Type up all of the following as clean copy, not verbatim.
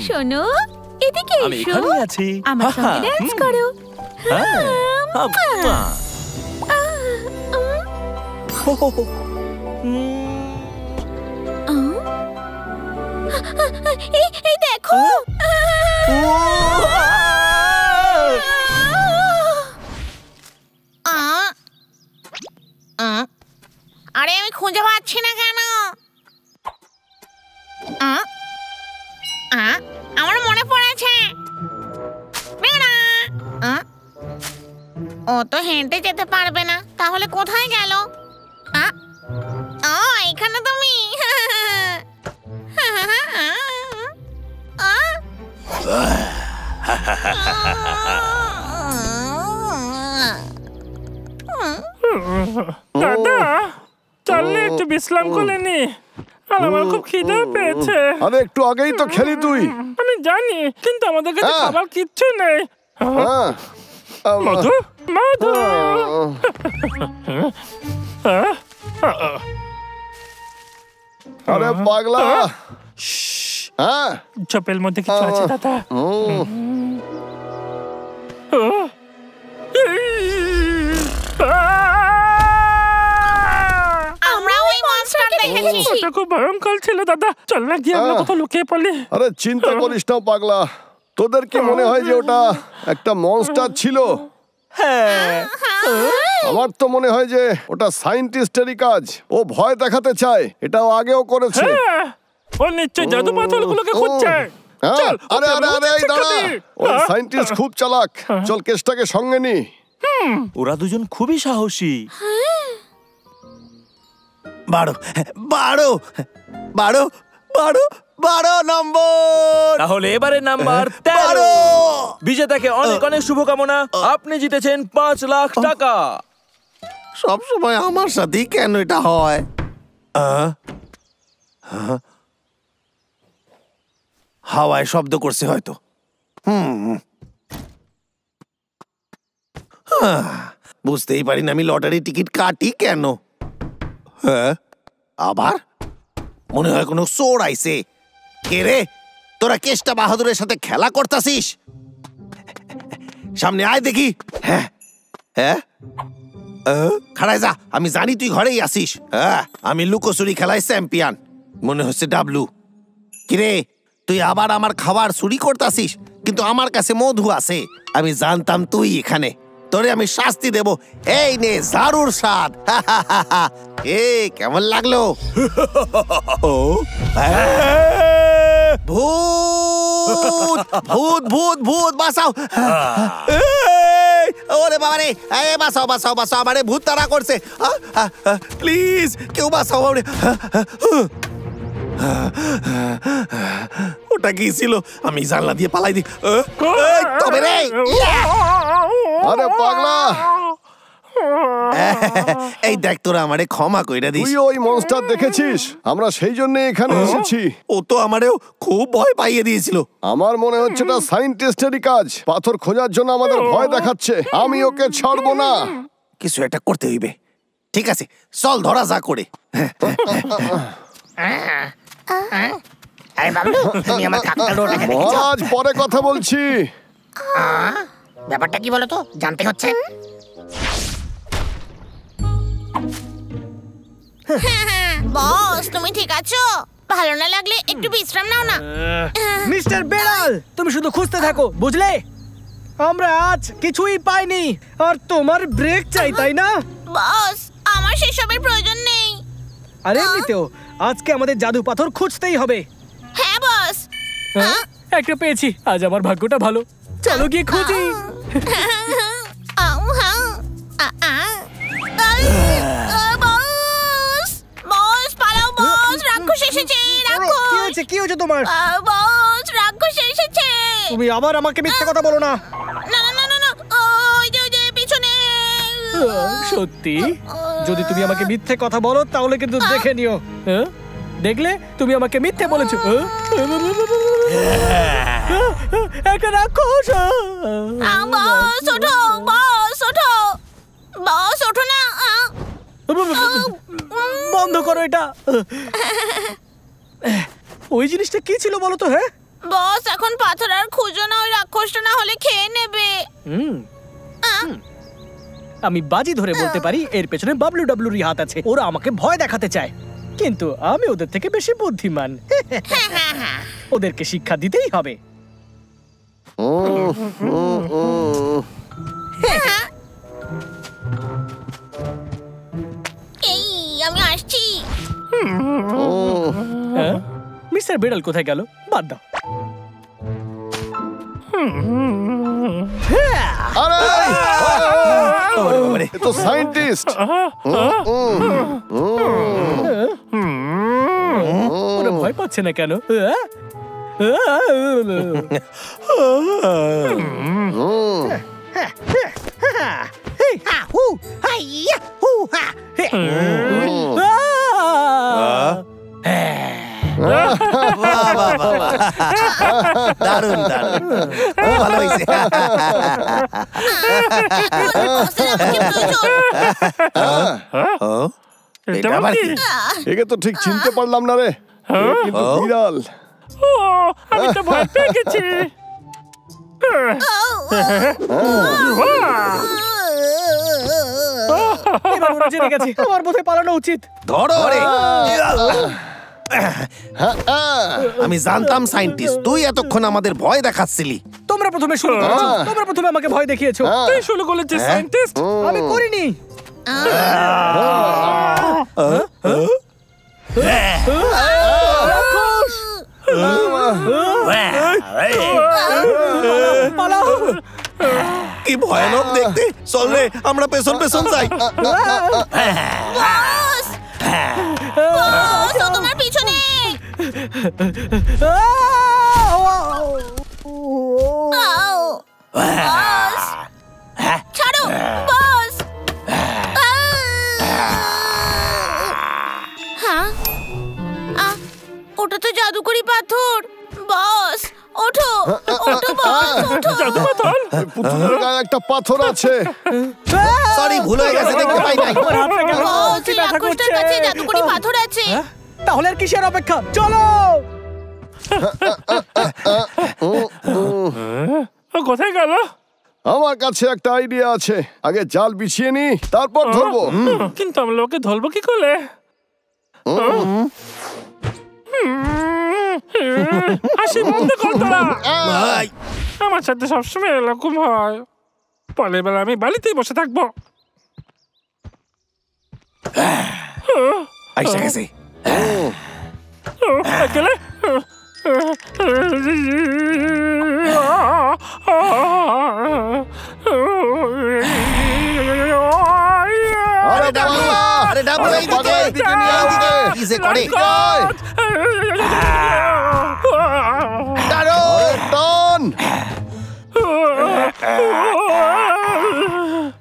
শোনো, এদিকে এসো। আমি এখানেই আছি। আমার সঙ্গে ডান্স করো। এই দেখো, আরে আমি খুঁজে পাচ্ছি না কেন? আমার মনে পড়েছে। ও তো হেঁটে যেতে পারবে না, তাহলে কোথায় গেল? এখানে তুমি। দাদা, চললে একটু বিশ্রাম করে নি। আর আমার খুব খিদে পেয়েছে। আরে একটু আগেই তো খেলি তুই। আমি জানি, কিন্তু আমাদের কাছে খাবার কিচ্ছু নেই। মধু, মধু। আরে পাগলা, চপের মধ্যে কিছু আছে দাদা? ওটা খুব ভয়ঙ্কর ছিল দাদা। চল না গিয়ে আমরা কোথাও লুকিয়ে পড়ি। আরে চিন্তা করিস না পাগলা, তোদের কি মনে হয় যে ওটা একটা মনস্টার ছিল? আমার তো মনে হয় যে ওটা সায়েন্টিস্টেরই কাজ। ও ভয় দেখাতে চায়, এটাও আগেও করেছে। ও নিশ্চয়ই জাদু পাথরগুলোকে খুঁজছে। আরে আরে আরে এই দাঁড়া, ওই সায়েন্টিস্ট খুব চালাক। চল কেসটাকে সঙ্গে নি। ওরা দুজন খুবই সাহসী। 12 নম্বর। তাহলে এবারে নাম্বার 13। বিজেতাকে অনেক অনেক শুভকামনা। আপনি জিতেছেন 5 লাখ টাকা। সব সময় আমার সাথেই কেন এটা হয়? হাওয়ায় শব্দ করছে হয়তো। বুঝতেই পারি না আমি লটারি টিকিট কাটি কেন। আবার মনে হয় কোনো চোর আইছে। কে রে, তোরা কেষ্টা বাহাদুরের সাথে খেলা করতাছিস? সামনে আয় দেখি। খাড়ায় যা, আমি জানি তুই ঘরেই আসিস। আমি লুকোচুরি খেলায় চ্যাম্পিয়ন। মনে হচ্ছে ডাবলু। কিরে, তুই আবার আমার খাবার চুরি করতাছিস? কিন্তু আমার কাছে মধু আছে। আমি জানতাম তুই এখানে। তোরে আমি শাস্তি দেব। এই নে জারুর স্বাদ। কেমন লাগলো? ভূত ভূত ভূত ভূত বাঁচাও। ওরে বাবা রে, বাঁচাও বাঁচাও বাঁচাও, আমারে ভূত তাড়া করছে। প্লিজ কেউ বাঁচাও। ওটা কি ছিল? আমি জানলা দিয়ে পালাই দি। তবে রে, আরে পাগলা, এই দেখ তোরা আমারে ক্ষমা কইরা দিস। তুই ওই মনস্টার দেখেছিস? আমরা সেই জন্য এখানে এসেছি। ও তো আমারেও খুব ভয় পাইয়ে দিয়েছিল। আমার মনে হচ্ছে এটা সায়েন্টিস্টেরই কাজ। পাথর খোঁজার জন্য আমাদের ভয় দেখাচ্ছে। আমি ওকে ছাড়বো না। কিছু একটা করতে হইবে। ঠিক আছে, চল ধরা যা করে। আজ পরে কথা বলছি। ব্যাপারটা কি বলো তো, জানতে হচ্ছে। বস, তুমি ঠিক আছো? ভালো না লাগলে একটু বিশ্রাম নাও না। মিস্টার বেড়াল, তুমি শুধু খুঁজতে থাকো, বুঝলে? আমরা আজ কিছুই পাইনি, আর তোমার ব্রেক চাই, তাই না? বস, আমার সেসবের প্রয়োজন নেই। আরে এমনিতেও আজকে আমাদের জাদু পাথর খুঁজতেই হবে। হ্যাঁ বস। একটা পেয়েছি, আজ আমার ভাগ্যটা ভালো। চলো গিয়ে খুঁজি। বস পালাও বস, রাক্ষস এসেছে। রাক্ষস। কি হয়েছে তোমার? বস, রাক্ষস এসেছে। তুমি আবার আমাকে মিথ্যে কথা বলো না। না না না না, ওই যে পিছনে। সত্যি? যদি তুমি আমাকে মিথ্যে কথা বলো তাহলে কিন্তু দেখে নিও। দেখলে তুমি আমাকে মিথ্যে বলেছো। একটা রাক্ষস। বস ওঠো, বস ওঠো, বস ওঠো না। বন্ধ করো এটা। ওই জিনিসটা কি ছিল বলো তো? বস এখন পাথর আর খুঁজো না, ওই রাক্ষসটা না হলে খেয়ে নেবে। আমি বাজি ধরে বলতে পারি এর পেছনে WWEর হাত আছে। ওরা আমাকে ভয় দেখাতে চায়, কিন্তু আমি ওদের থেকে বেশি বুদ্ধিমান। ওদেরকে শিক্ষা দিতেই হবে। এই আমি আসছি। মিস্টার বেড়াল কোথায় গেল? বাদ দাও। আরে এ তো সায়েন্টিস্ট। ওরা ভয় পাচ্ছে না কেন? দারুণ দারুণ, খুব ভালো হয়েছে। এটা আবার কি? একে তো ঠিক চিনতে পারলাম না রে। এ কিন্তু বিড়াল। আমি তো ভয় পেয়ে গেছি। এবার ওরা জেনে গেছে, আমার বোধহয় পালানো উচিত। ধরো রে। আমি জানতাম সায়েন্টিস্ট, তুই এতক্ষণ আমাদের ভয় দেখাচ্ছিলি। তোমরা প্রথমে শুরু করেছো, তোমরা প্রথমে আমাকে ভয় দেখিয়েছো। তুই শুরু করেছিস সায়েন্টিস্ট। আমি করিনি। পালাও। কি ভয়ানক দেখতে। চল রে, আমরা পেছন পেছন যাই। বস, বস, ও তোমার পিছনে। আও, বস, ছাড়ো, বস। হ্যাঁ, ওটা তো জাদুকরি পাথর। বস, ওঠো, ওঠো বস, ওঠো। জাদু পাথর? পুতুলের গায়ে একটা পাথর আছে। সরি, ভুল হয়ে গেছে, দেখতে পাই নাই। আমার হাতটা কেন? বস, কি এই ব্যথা রাক্ষসটার করছে? কাছে জাদুকরি পাথর আছে। তাহলে আর কিসের অপেক্ষা? চলো। ও কোথায় গেল? আমার কাছে একটা আইডিয়া আছে। আগে জাল বিছিয়ে নি, তারপর ধরবো। কিন্তু আমরা ওকে ধরবো কি করে? হাসি বন্ধ কর তোরা। ভাই, আমার সাথে সবসময় এরকম হয়। পরের বেলা আমি বাড়িতেই বসে থাকবো। আইসা গেছে। গেলে আরে ডাবলু, আরে ডাবলু, এইদিকে, এইদিকে নিয়ে আয়, এইদিকে। কি যে করে। আরে টান।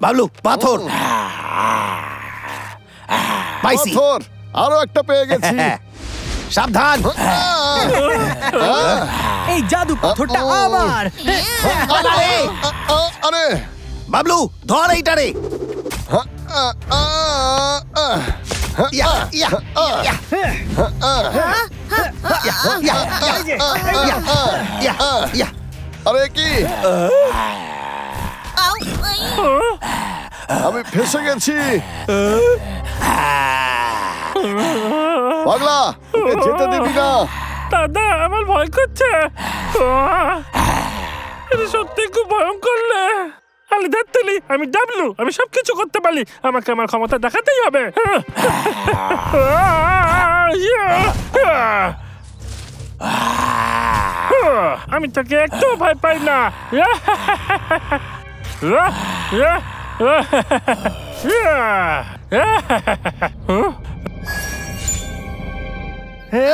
বাবলু, পাথর পাইছি। পাথর আরো একটা পেয়ে গেছি। সাবধান। এই জাদু পাথরটা আমার। আরে, আরে বাবলু, ধর এইটারে। ইয়া, ইয়া, ইয়া, ইয়া, ইয়া, ইয়া। আরে কি, আও, এই, আমি ফেসে গেছি। পাগলা, ওকে যেতে দিবি না। দাদা, আমার ভয় করছে। এটা সত্যি খুব ভয়ঙ্কর। আরে ধাত্তেলি, আমি ডাবলু, আমি সবকিছু করতে পারি। আমাকে আমার ক্ষমতা দেখাতেই হবে। আমি তোকে একটু ভয় পাই না।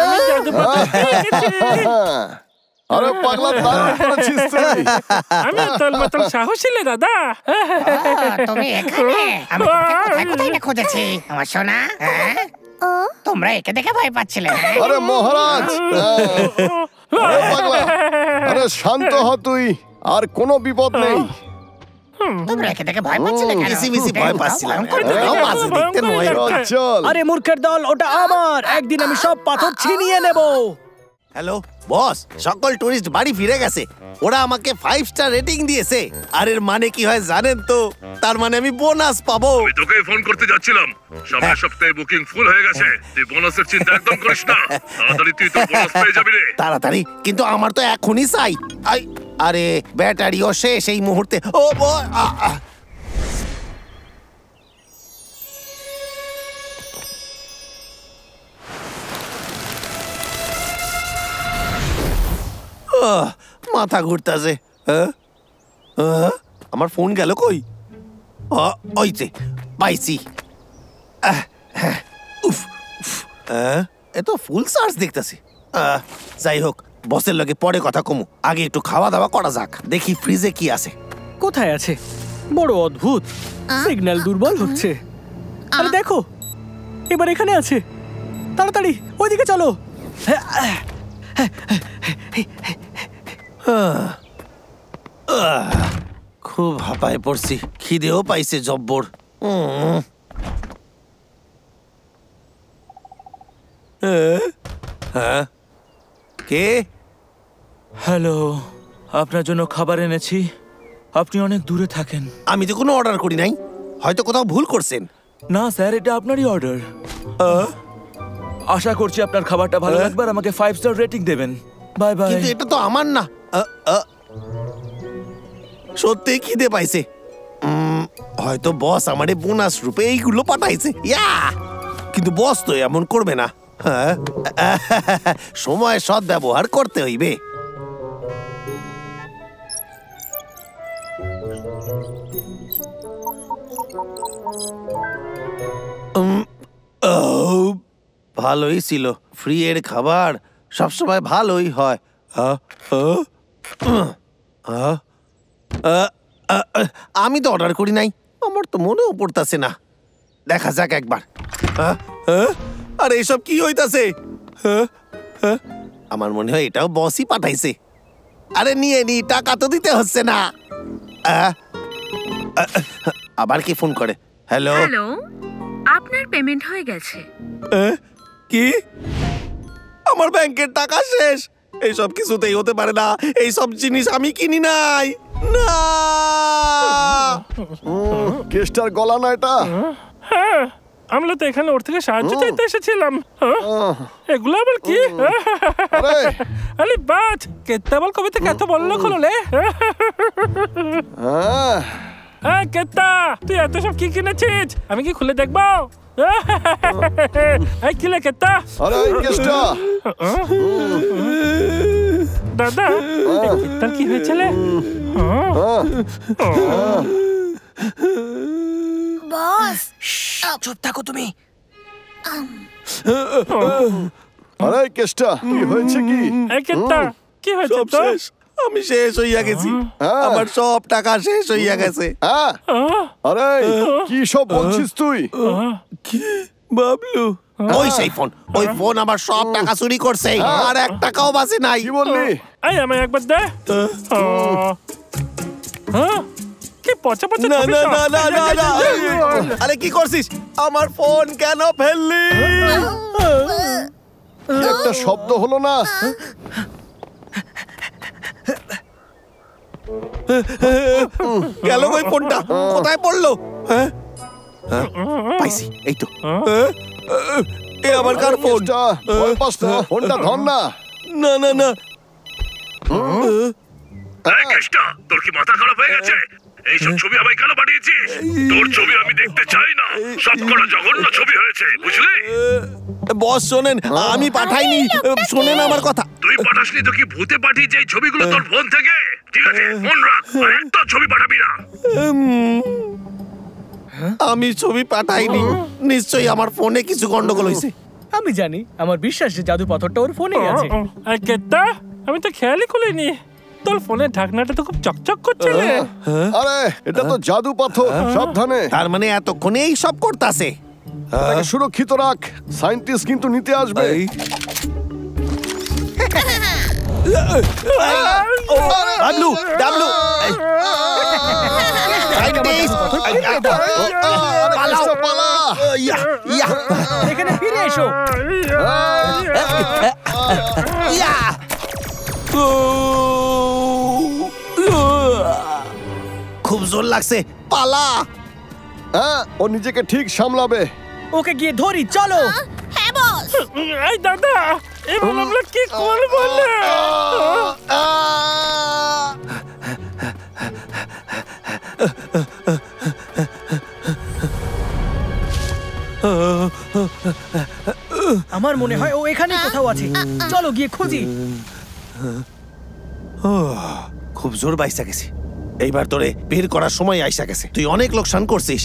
আমি জাদু পাথর পেয়ে গেছি। আরে পাগলা, দারুণ করেছিস তুই। আমি তোর মতন সাহসী লে দাদা। তুমি এখানে? আমি তোমাকে কোথায় কোথায় না খুঁজেছি আমার সোনা। তোমরা একে দেখে ভয় পাচ্ছিলে? আরে মহারাজ, আরে পাগলা, আরে শান্ত হ তুই, আর কোনো বিপদ নেই। তোমরা একে দেখে ভয় পাচ্ছিলে কেন? বেশি বেশি ভয় পাচ্ছিলাম। ভয়ঙ্কর বাজে দেখতে নয়। চল চল। আরে মূর্খের দল, ওটা আমার। একদিন আমি সব পাথর ছিনিয়ে নেব। হ্যালো বস, সকল টুরিস্ট বাড়ি ফিরে গেছে। ওরা আমাকে 5 স্টার রেটিং দিয়েছে। আর এর মানে কি হয় জানেন তো? তার মানে আমি বোনাস পাবো। আমি তোকে ফোন করতে যাচ্ছিলাম, সামনের সপ্তাহে বুকিং ফুল হয়ে গেছে। তুই বোনাসের চিন্তা একদম করিস না, তাড়াতাড়ি তুই তো বোনাস পেয়ে যাবি রে। তাড়াতাড়ি? কিন্তু আমার তো এখনই চাই। আরে ব্যাটারিও শেষ এই মুহূর্তে। ও মাথা ঘুরতাছে। আমার ফোন গেল কই? ওইছে, পাইছি। এত ফুল চার্জ দেখতেছি। যাই হোক, বসের লগে পরে কথা কমু, আগে একটু খাওয়া দাওয়া করা যাক। দেখি ফ্রিজে কি আছে। কোথায় আছে? বড় অদ্ভুত, সিগন্যাল দুর্বল হচ্ছে। আরে দেখো, এবার এখানে আছে। তাড়াতাড়ি ওইদিকে চলো। খুব হাঁপায় পড়ছি, খিদেও পাইছে জব্বর। হ্যাঁ, কে? হ্যালো, আপনার জন্য খাবার এনেছি। আপনি অনেক দূরে থাকেন। আমি তো কোনো অর্ডার করি নাই, হয়তো কোথাও ভুল করছেন। না স্যার, এটা আপনারই অর্ডার। আশা করছি আপনার খাবারটা ভালো লাগবে আর আমাকে 5 স্টার রেটিং দেবেন। Bye bye. কিন্তু এটা তো আমার না। সত্যি খিদে পাইছে। হয়তো বস আমারে বোনাস রূপে এইগুলো পাঠাইছে। কিন্তু বস তো এমন করবে না। সময় সৎ ব্যবহার করতে হইবে। ভালোই ছিল, ফ্রি এর খাবার সবসময় ভালোই হয়। আমি তো অর্ডার করি নাই, আমার তো মনেও পড়তাছে না। দেখা যাক একবার। আরে এসব কি হইতাছে? আমার মনে হয় এটাও বসই পাঠাইছে। আরে নিয়ে নি, টাকা তো দিতে হচ্ছে না। আবার কি ফোন করে? হ্যালো, হ্যালো, আপনার পেমেন্ট হয়ে গেছে। কি? আমার ব্যাংকের টাকা শেষ? এইসব কিছুতেই হতে পারে না। এইসব জিনিস আমি কিনি নাই। না, কেস্টার গলা না এটা? হ্যাঁ, আমরা তো এখানে ওর থেকে সাহায্য চাইতে এসেছিলাম। এগুলো আবার কি? আরে বাজ, কেত্তা বল কবে থেকে এত বললো খোলে? হ্যাঁ কেত্তা, তুই এত সব কি কিনেছিস? আমি কি খুলে দেখবো? এই কিলে কেত্তা? আরে কেস্টা, দাদা কেত্তার কি হয়েছিল? বস, চুপ থাকো তুমি। আরে কেস্টা, কি হয়েছে কি? এই কেত্তা, কি হয়েছে সব তোর? শেষ, আমি শেষ হইয়া গেছি। আমার সব টাকা শেষ হইয়া গেছে। আরে কি সব বলছিস তুই? কি বাবলু? ওই সেই ফোন, ওই ফোন আমার সব টাকা চুরি করছে, আর 1 টাকাও বাঁচে নাই। কি বললি? এই আমি একবার দে। কি পচা পচা? না না না না না না। আরে কি করছিস? আমার ফোন কেন ফেললি? একটা শব্দ হলো না? গেল ওই ফোনটা, কোথায় পড়লো? পাইছি, এই তো। এ আবার কার ফোন? ফোনটা ধর না। না না না। তোর কি মাথা খারাপ হয়ে গেছে? এইসব ছবি আমায় কেন পাঠিয়েছিস? তোর ছবি আমি দেখতে চাই না, সব কটা জঘন্য ছবি হয়েছে, বুঝলি? বস শোনেন, আমি পাঠাইনি। শোনেন আমার কথা। তুই পাঠাসনি তো কি ভূতে পাঠিয়েছে এই ছবিগুলো তোর ফোন থেকে? ঠিক আছে, ফোন রাখ, আর একটা ছবি পাঠাবি না। আমি ছবি পাঠাইনি, নিশ্চয়ই আমার ফোনে কিছু গন্ডগোল হয়েছে। আমি জানি, আমার বিশ্বাস যে জাদু পাথরটা ওর ফোনে আছে। কেত্তা, আমি তো খেয়ালই করিনি। তোর ফোনের ঢাকনাটা তো খুব চকচক করছে। আরে এটা তো জাদু পাথর, সাবধানে। তার মানে এতক্ষণে এই সব করতেছে। এটাকে সুরক্ষিত রাখ, সায়েন্টিস্ট কিন্তু নিতে আসবে। ডাবলু, ডাবলু, সায়েন্টিস্ট, পালা। ইয়া ইয়া এখানে ফিরে এসো। ইয়া খুব জোর লাগছে, পালা। হ্যাঁ, ও নিজেকে ঠিক সামলাবে। ওকে গিয়ে ধরি, চলো। হ্যাঁ বস। এই দাদা, এবার আমরা কি করবো না? আমার মনে হয় ও এখানে কোথাও আছে, চলো গিয়ে খুঁজি। খুব জোর বাইসা গেছি, এইবার তোরে বের করার সময় আইসা গেছে। তুই অনেক লোকসান করছিস।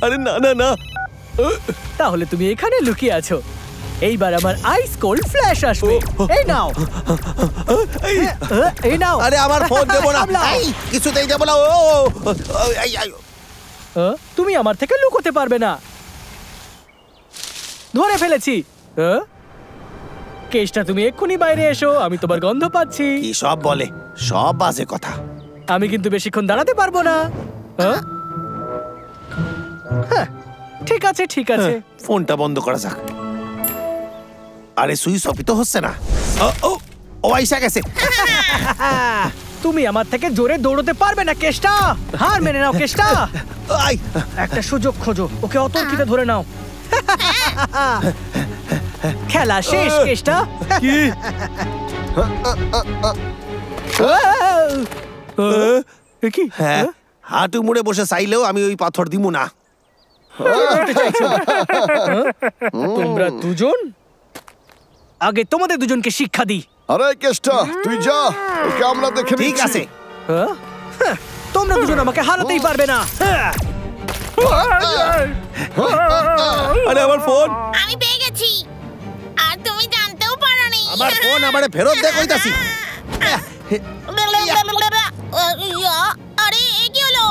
আরে না না না, তাহলে তুমি এখানে লুকিয়ে আছো। এইবার আমার আইস কোল্ড ফ্ল্যাশ আসবে। এই নাও, এই নাও। আরে আমার ফোন দেবো না, সামলাও। এই, কিছুতেই দেবো না। তুমি আমার থেকে লুকোতে পারবে না। ধরে ফেলেছি। কেসটা, তুমি এক্ষুনি বাইরে এসো, আমি তোমার গন্ধ পাচ্ছি। কি সব বলে, সব বাজে কথা। আমি কিন্তু বেশিক্ষণ দাঁড়াতে পারবো না। হ্যাঁ, ঠিক আছে ঠিক আছে। ফোনটা বন্ধ করা যাক। আরে সুইচ অফই তো হচ্ছে না। ও আইসা গেছে। তুমি আমার থেকে জোরে দৌড়তে পারবে না কেষ্টা। হার মেনে নাও কেষ্টা। আই, একটা সুযোগ খোঁজো, ওকে অতর্কিতে ধরে নাও। খেলা শেষ কেষ্টা। কি? কি? হ্যাঁ, হাঁটু মুড়ে বসে চাইলেও আমি ওই পাথর দিমু না। তোমরা দুজন, আগে তোমাদের দুজনকে শিক্ষা দিই। আরে কেষ্টা, তুই যা, ওকে আমরা দেখে ঠিক নিচ্ছি। আছে। তোমরা দুজন আমাকে হারাতেই পারবে না। আরে আমার ফোন, আমি পেয়ে গেছি, আর তুমি জানতেও পারোনি। আমার ফোন আমারে ফেরত দে কইতাছি। আরে এ কি হলো?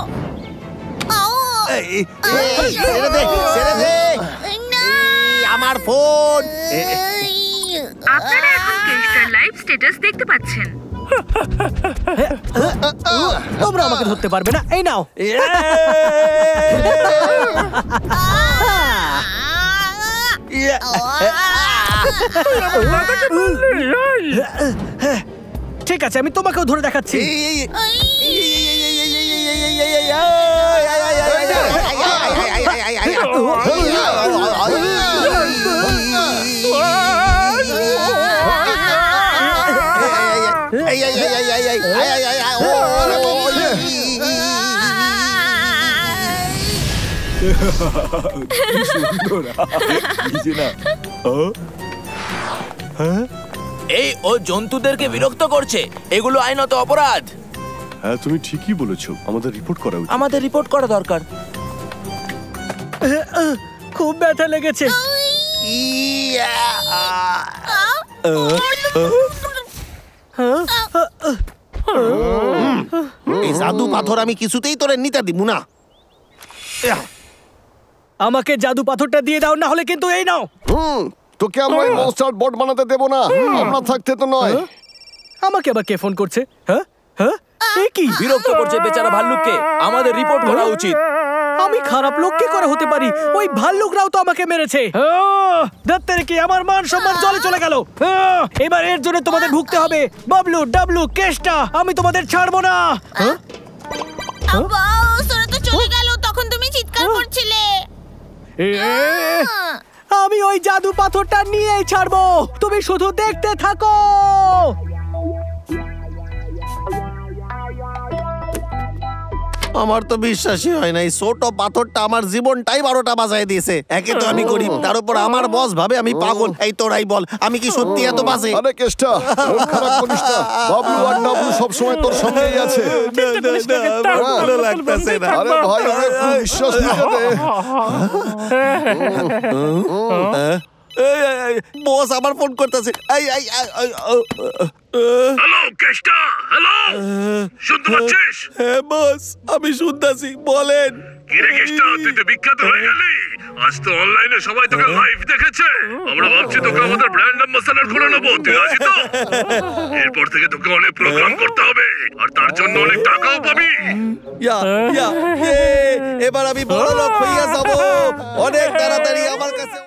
ছেড়ে দে, ছেড়ে দে। না, আমার ফোন। আপনারা এখন কেস্টার লাইভ স্ট্যাটাস দেখতে পাচ্ছেন। তোমরা আমাকে ধরতে পারবে না। এই নাও। ঠিক আছে, আমি তোমাকেও ধরে দেখাচ্ছি। এই ও জন্তুদেরকে বিরক্ত করছে, এগুলো আইনত অপরাধ। হ্যাঁ, তুমি ঠিকই বলেছো, আমাদের রিপোর্ট করা উচিত। আমাদের রিপোর্ট করা দরকার। খুব ব্যথা লেগেছে। এই জাদু পাথর আমি কিছুতেই তোরে নিতে দিমু না। আমাকে জাদু পাথরটা দিয়ে দাও, না হলে কিন্তু এই নাও। তোকে আমরা মনস্টার বট বানাতে দেব না, আমরা থাকতে তো নয়। আমাকে আবার কে ফোন করছে? হ্যাঁ হ্যাঁ, এ কি? বিরক্ত করছে বেচারা ভাল্লুককে, আমাদের রিপোর্ট করা উচিত। আমি খারাপ লোক কি করে হতে পারি? ওই ভাল্লুকরাও তো আমাকে মেরেছে। দত্তের কি আমার মান সম্মান জলে চলে গেল। এবার এর জন্য তোমাদের ভুগতে হবে। বাবলু, ডাবলু, কেষ্টা, আমি তোমাদের ছাড়বো না। বস, ওরা তো চলে গেল, তখন তুমি চিৎকার করছিলে। আমি ওই জাদু পাথরটা নিয়েই ছাড়বো, তুমি শুধু দেখতে থাকো। আমার তো বিশ্বাসই হয় না, এই ছোট পাথরটা আমার জীবনটাই 12টা বাজায় দিয়েছে। একে তো আমি গরিব, তার উপর আমার বস ভাবে আমি পাগল। এই তোরাই বল, আমি কি সত্যি এত বাজে? আরে কেষ্টা, মন খারাপ করিস না, বাবলু আর ডাবলু সবসময় তোর সঙ্গেই আছে। ভালো লাগতেছে না। আরে ভাই, ওরে একটু বিশ্বাস নিতে দে। বস আমার ফোন করতেছে। হ্যালো কেষ্টা, হ্যালো, শুনতে পাচ্ছিস? হ্যাঁ বস, আমি শুনতাছি, বলেন। কিরে কেষ্টা, তুই তো বিখ্যাত হয়ে গেলি। আজ তো অনলাইনে সবাই তোকে লাইভ দেখেছে। আমরা ভাবছি তোকে আমাদের ব্র্যান্ড অ্যাম্বাসাডর করে নেবো, তুই আসি তো? এরপর থেকে তোকে অনেক প্রোগ্রাম করতে হবে, আর তার জন্য অনেক টাকাও পাবি। এবার আমি বড় লোক হইয়া যাব অনেক তাড়াতাড়ি। আমার কাছে